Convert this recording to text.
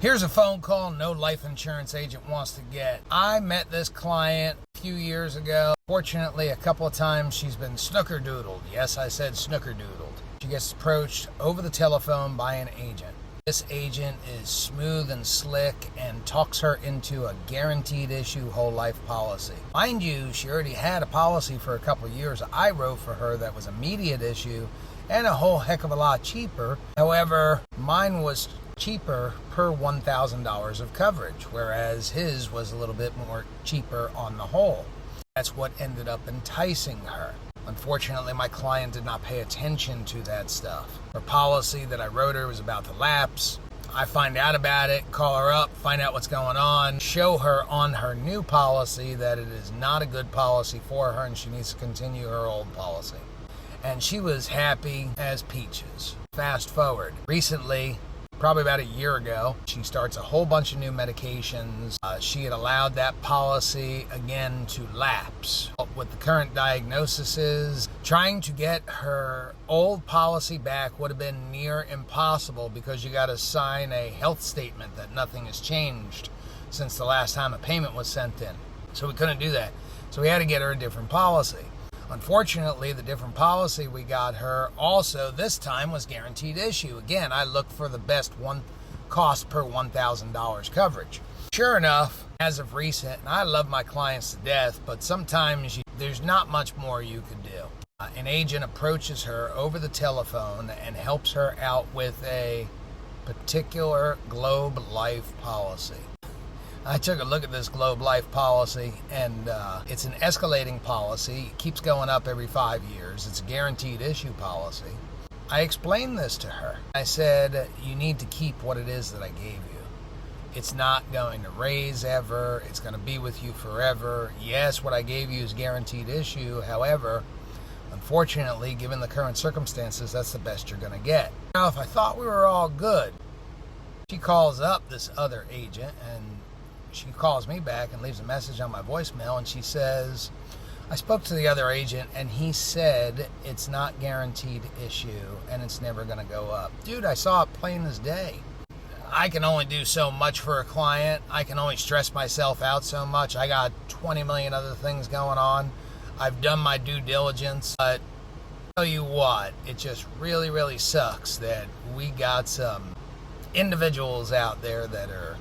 Here's a phone call no life insurance agent wants to get. I met this client a few years ago. Fortunately, a couple of times she's been snooker-doodled. Yes, I said snooker-doodled. She gets approached over the telephone by an agent. This agent is smooth and slick and talks her into a guaranteed issue whole life policy. Mind you, she already had a policy for a couple of years I wrote for her that was immediate issue and a whole heck of a lot cheaper. However, mine was cheaper per $1,000 of coverage, whereas his was a little bit more cheaper on the whole. That's what ended up enticing her. Unfortunately, my client did not pay attention to that stuff. Her policy that I wrote her was about to lapse. I find out about it, call her up, find out what's going on, show her on her new policy that it is not a good policy for her and she needs to continue her old policy. And she was happy as peaches. Fast forward. Recently, probably about a year ago, she starts a whole bunch of new medications. She had allowed that policy again to lapse. With the current diagnoses, trying to get her old policy back would have been near impossible because you got to sign a health statement that nothing has changed since the last time a payment was sent in. So we couldn't do that. So we had to get her a different policy. Unfortunately, the different policy we got her also this time was guaranteed issue. Again, I look for the best one cost per $1,000 coverage. Sure enough, as of recent, and I love my clients to death, but sometimes there's not much more you could do. An agent approaches her over the telephone and helps her out with a particular Globe Life policy. I took a look at this Globe Life policy, and it's an escalating policy. It keeps going up every 5 years. It's a guaranteed issue policy. I explained this to her. I said, you need to keep what it is that I gave you. It's not going to raise ever. It's going to be with you forever. Yes, what I gave you is guaranteed issue. However, unfortunately, given the current circumstances, that's the best you're going to get. Now, if I thought we were all good, she calls up this other agent, and she calls me back and leaves a message on my voicemail, and she says, I spoke to the other agent and he said it's not guaranteed issue and it's never going to go up. Dude, I saw it plain as day. I can only do so much for a client. I can only stress myself out so much. I got 20 million other things going on. I've done my due diligence. But I'll tell you what, it just really, really sucks that we got some individuals out there that are